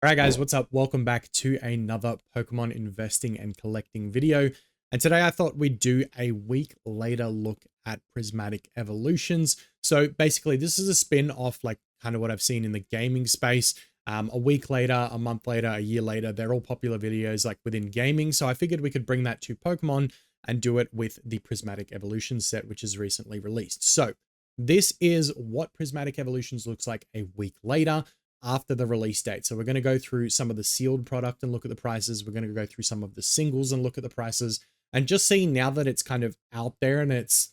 Alright guys, what's up? Welcome back to another Pokemon investing and collecting video. And today I thought we'd do a week later look at Prismatic Evolutions. So basically this is a spin off like kind of what I've seen in the gaming space. A week later, a month later, a year later, they're all popular videos like within gaming. So I figured we could bring that to Pokemon and do it with the Prismatic Evolutions set, which is recently released. So this is what Prismatic Evolutions looks like a week later after the release date. So we're going to go through some of the sealed product and look at the prices. We're going to go through some of the singles and look at the prices, and just see now that it's kind of out there and it's,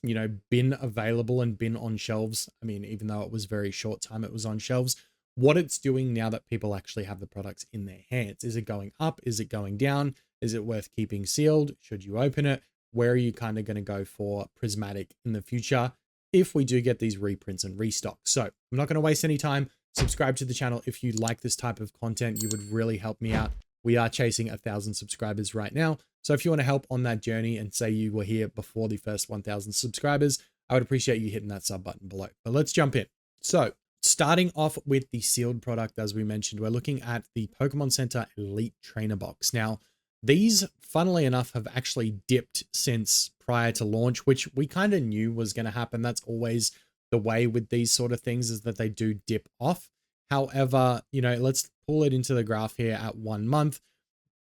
been available and been on shelves. I mean, even though it was very short time it was on shelves, what it's doing now that people actually have the products in their hands. Is it going up? Is it going down? Is it worth keeping sealed? Should you open it? Where are you kind of going to go for Prismatic in the future if we do get these reprints and restocks? So I'm not going to waste any time. Subscribe to the channel if you like this type of content. You would really help me out. We are chasing 1,000 subscribers right now. So if you want to help on that journey and say you were here before the first 1,000 subscribers, I would appreciate you hitting that sub button below. But let's jump in. So starting off with the sealed product, as we mentioned, we're looking at the Pokemon Center Elite Trainer Box. Now, these, funnily enough, have actually dipped since prior to launch, which we kind of knew was going to happen. That's always the way with these sort of things, is that they do dip off. However, let's pull it into the graph here at 1 month.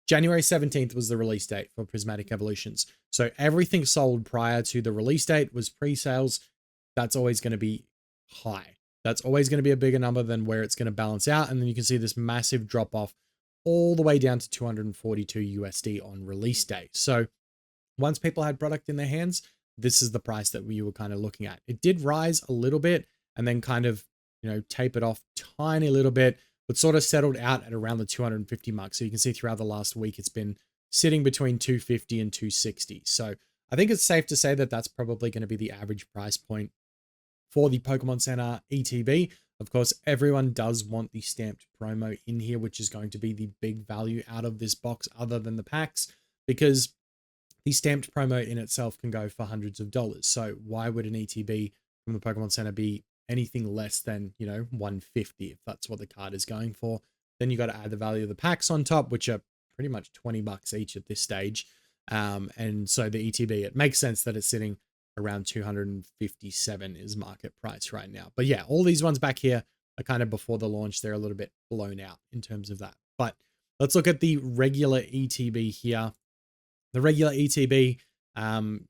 January 17th was the release date for Prismatic Evolutions. So everything sold prior to the release date was pre-sales. That's always going to be high. That's always going to be a bigger number than where it's going to balance out. And then you can see this massive drop off all the way down to 242 USD on release day. So once people had product in their hands, this is the price that we were kind of looking at. It did rise a little bit and then kind of, tapered off tiny little bit, but sort of settled out at around the 250 mark. So you can see throughout the last week, it's been sitting between 250 and 260. So I think it's safe to say that that's probably going to be the average price point for the Pokemon Center ETB. Of course, everyone does want the stamped promo in here, which is going to be the big value out of this box other than the packs, because the stamped promo in itself can go for hundreds of dollars. So why would an ETB from the Pokemon Center be anything less than, 150 if that's what the card is going for? Then you got to add the value of the packs on top, which are pretty much 20 bucks each at this stage. And so the ETB, it makes sense that it's sitting around 257 is market price right now. But yeah, all these ones back here are kind of before the launch. They're a little bit blown out in terms of that. But let's look at the regular ETB here. The regular ETB,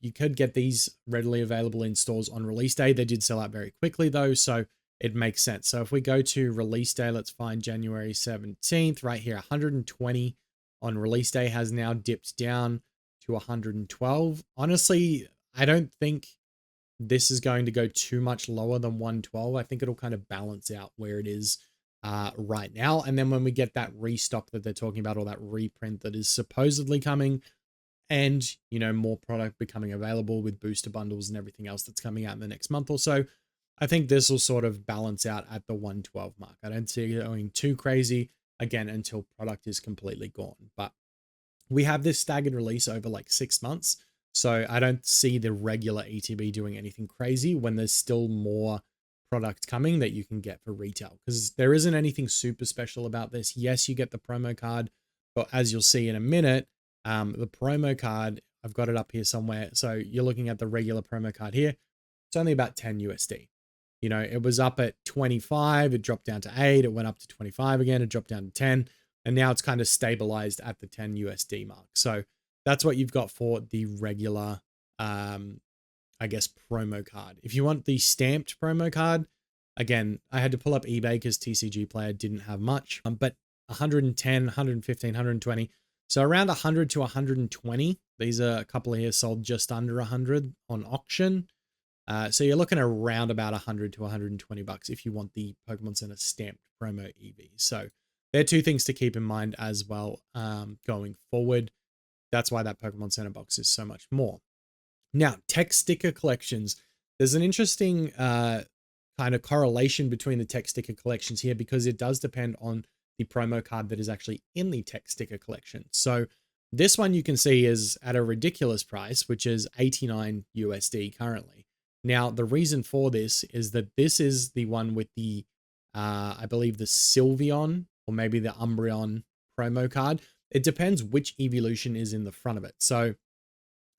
you could get these readily available in stores on release day. They did sell out very quickly though, so it makes sense. So if we go to release day, let's find January 17th right here. 120 on release day has now dipped down to 112. Honestly, I don't think this is going to go too much lower than 112. I think it'll kind of balance out where it is right now. And then when we get that restock that they're talking about, or that reprint that is supposedly coming, and, more product becoming available with booster bundles and everything else that's coming out in the next month or so, I think this will sort of balance out at the 112 mark. I don't see it going too crazy, again, until product is completely gone. But we have this staggered release over like 6 months. So I don't see the regular ETB doing anything crazy when there's still more product coming that you can get for retail, because there isn't anything super special about this. Yes, you get the promo card, but as you'll see in a minute, the promo card, I've got it up here somewhere. So you're looking at the regular promo card here. It's only about 10 USD. It was up at 25, it dropped down to 8, it went up to 25 again, it dropped down to 10, and now it's kind of stabilized at the 10 USD mark. So that's what you've got for the regular, I guess, promo card. If you want the stamped promo card, again, I had to pull up eBay because TCG Player didn't have much, but 110, 115, 120. So around 100 to 120. These are a couple of here sold just under 100 on auction. So you're looking around about 100 to 120 bucks if you want the Pokemon Center stamped promo Eevee. So there are two things to keep in mind as well going forward. That's why that Pokemon Center box is so much more. Now, tech sticker collections. There's an interesting kind of correlation between the tech sticker collections here, because it does depend on the promo card that is actually in the tech sticker collection. So this one you can see is at a ridiculous price, which is 89 USD currently. Now, the reason for this is that this is the one with the, I believe the Sylveon or maybe the Umbreon promo card. It depends which evolution is in the front of it. So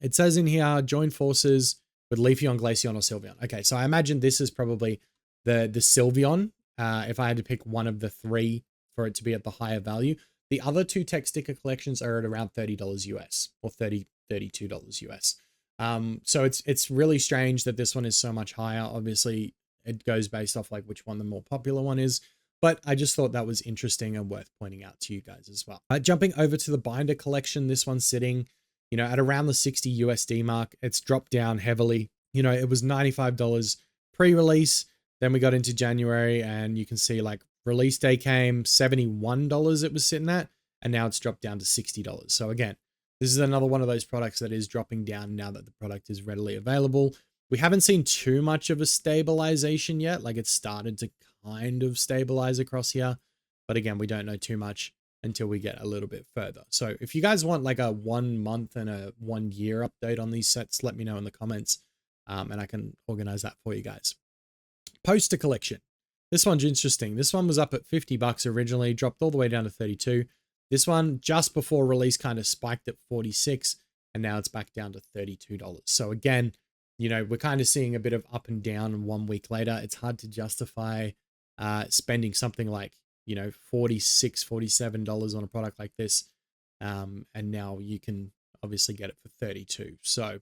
it says in here, join forces with Leafeon, Glaceon, or Sylveon. Okay, so I imagine this is probably the Sylveon, if I had to pick one of the three for it to be at the higher value. The other two tech sticker collections are at around $30 US or $32 US. So it's really strange that this one is so much higher. Obviously, it goes based off like which one the more popular one is. But I just thought that was interesting and worth pointing out to you guys as well. Jumping over to the binder collection, this one's sitting, you know, at around the 60 USD mark. It's dropped down heavily. You know, it was $95 pre-release. Then we got into January and you can see like release day came, $71 it was sitting at, and now it's dropped down to $60. So again, this is another one of those products that is dropping down now that the product is readily available. We haven't seen too much of a stabilization yet. Like it's started to kind of stabilize across here. But again, we don't know too much until we get a little bit further. So if you guys want like a 1 month and a 1 year update on these sets, let me know in the comments and I can organize that for you guys. Poster collection. This one's interesting. This one was up at 50 bucks originally, dropped all the way down to 32. This one just before release kind of spiked at 46 and now it's back down to $32. So again, you know, we're kind of seeing a bit of up and down 1 week later. It's hard to justify spending something like, you know, $46, $47 on a product like this. And now you can obviously get it for 32. So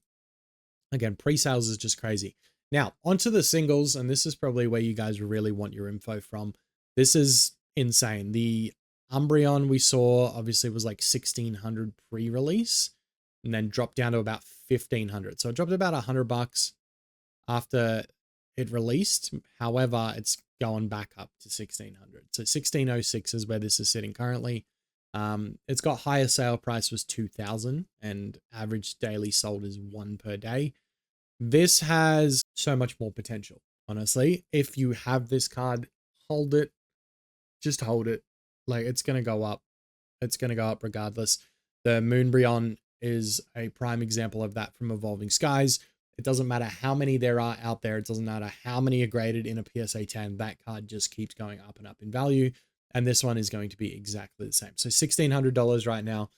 again, pre-sales is just crazy. Now onto the singles. And this is probably where you guys really want your info from. This is insane. The Umbreon we saw obviously was like 1600 pre-release and then dropped down to about 1500. So it dropped about $100 after it released. However, it's going back up to 1600. So 1606 is where this is sitting currently. It's got higher sale price was 2000 and average daily sold is 1 per day. This has so much more potential, honestly. If you have this card, hold it. Just hold it. Like it's going to go up. It's going to go up regardless. The Umbreon is a prime example of that from Evolving Skies. It doesn't matter how many there are out there. It doesn't matter how many are graded in a PSA 10. That card just keeps going up and up in value. And this one is going to be exactly the same. So $1,600 right now.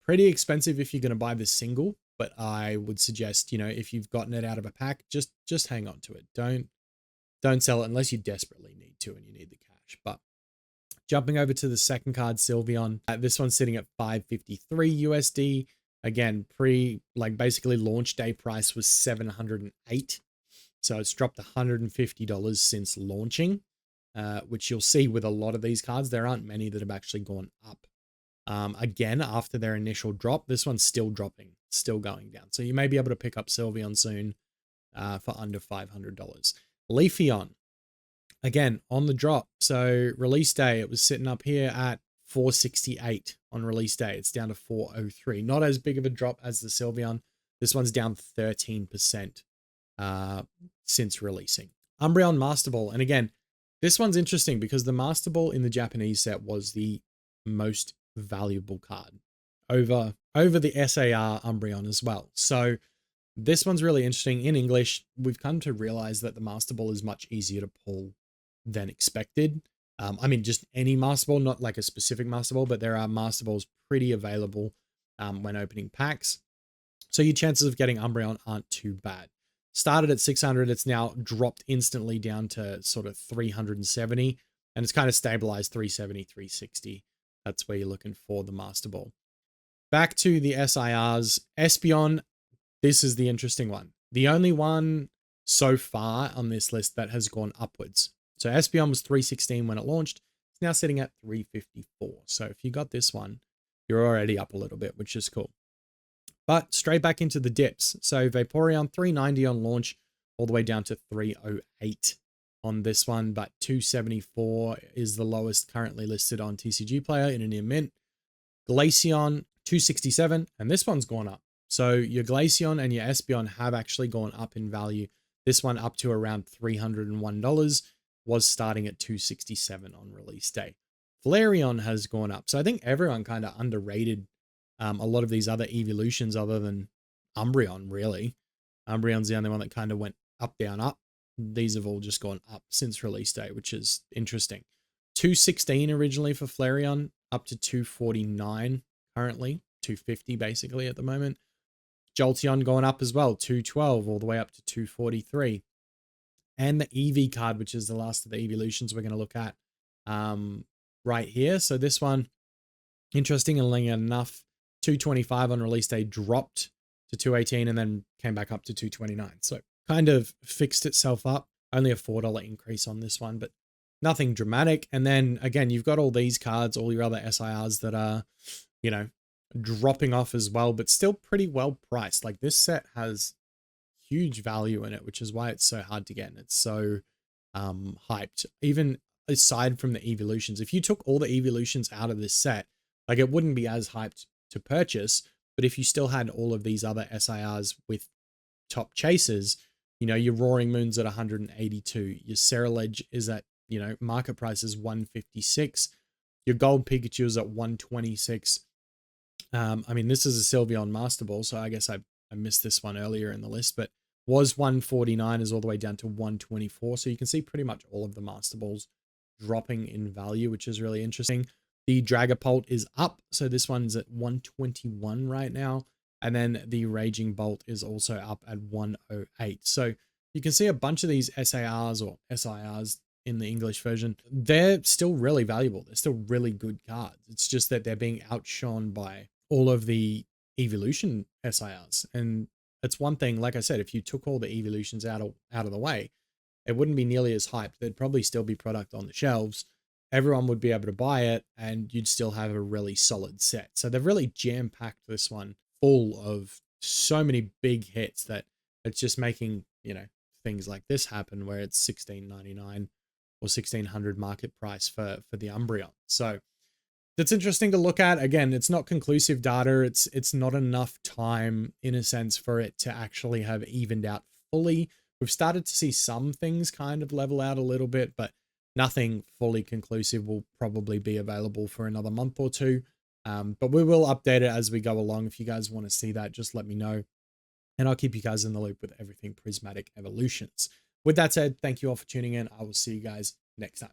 Pretty expensive if you're going to buy this single. But I would suggest, you know, if you've gotten it out of a pack, just hang on to it. Don't sell it unless you desperately need to and you need the cash. But jumping over to the second card, Sylveon, this one's sitting at 553 USD. Again, basically launch day price was 708. So it's dropped $150 since launching, which you'll see with a lot of these cards. There aren't many that have actually gone up. Again, after their initial drop, this one's still dropping, still going down. So you may be able to pick up Sylveon soon for under $500. Leafeon, again, on the drop. So release day, it was sitting up here at 468 on release day. It's down to 403. Not as big of a drop as the Sylveon. This one's down 13% since releasing. Umbreon Master Ball. And again, this one's interesting because the Master Ball in the Japanese set was the most valuable card over the SAR Umbreon as well. So this one's really interesting. In English, we've come to realize that the Master Ball is much easier to pull than expected. I mean, just any Master Ball, not like a specific Master Ball, but there are Master Balls pretty available when opening packs. So your chances of getting Umbreon aren't too bad. Started at 600, it's now dropped instantly down to sort of 370, and it's kind of stabilized 370, 360. That's where you're looking for the Master Ball. Back to the SIRs, Espeon, this is the interesting one. The only one so far on this list that has gone upwards. So Espeon was 316 when it launched. It's now sitting at 354. So if you got this one, you're already up a little bit, which is cool. But straight back into the dips. So Vaporeon 390 on launch, all the way down to 308 on this one, but 274 is the lowest currently listed on TCG Player in a near mint. Glaceon 267, and this one's gone up. So your Glaceon and your Espeon have actually gone up in value. This one up to around $301, was starting at 267 on release day. Flareon has gone up. So I think everyone kind of underrated a lot of these other evolutions other than Umbreon, really. Umbreon's the only one that kind of went up, down, up. These have all just gone up since release day, which is interesting. 216 originally for Flareon, up to 249 currently, 250 basically at the moment. Jolteon going up as well, 212 all the way up to 243. And the Eevee card, which is the last of the evolutions we're going to look at right here. So this one, interesting enough, 225 on release day, dropped to 218 and then came back up to 229. So kind of fixed itself up. Only a $4 increase on this one, but nothing dramatic. And then again, you've got all these cards, all your other SIRs that are, you know, dropping off as well, but still pretty well priced. Like this set has huge value in it, which is why it's so hard to get. And it's so hyped. Even aside from the evolutions, if you took all the evolutions out of this set, like it wouldn't be as hyped to purchase. But if you still had all of these other SIRs with top chasers, you know, your Roaring Moon's at 182, your Ceruledge is at, you know, market price is 156, your Gold Pikachu is at 126. I mean, this is a Sylveon Master Ball, so I guess I missed this one earlier in the list, but was 149 is all the way down to 124. So you can see pretty much all of the Master Balls dropping in value, which is really interesting. The Dragapult is up, so this one's at 121 right now. And then the Raging Bolt is also up at 108. So you can see a bunch of these SARs or SIRs in the English version, they're still really valuable. They're still really good cards. It's just that they're being outshone by all of the evolution SIRs. And it's one thing, like I said, if you took all the evolutions out of the way, it wouldn't be nearly as hyped. There'd probably still be product on the shelves. Everyone would be able to buy it and you'd still have a really solid set. So they've really jam-packed this one full of so many big hits that it's just making, you know, things like this happen where it's $16.99 or $1,600 market price for the Umbreon. So that's interesting to look at. Again, it's not conclusive data. It's not enough time in a sense for it to actually have evened out fully. We've started to see some things kind of level out a little bit, but nothing fully conclusive will probably be available for another month or two. But we will update it as we go along. If you guys want to see that, just let me know. And I'll keep you guys in the loop with everything Prismatic Evolutions. With that said, thank you all for tuning in. I will see you guys next time.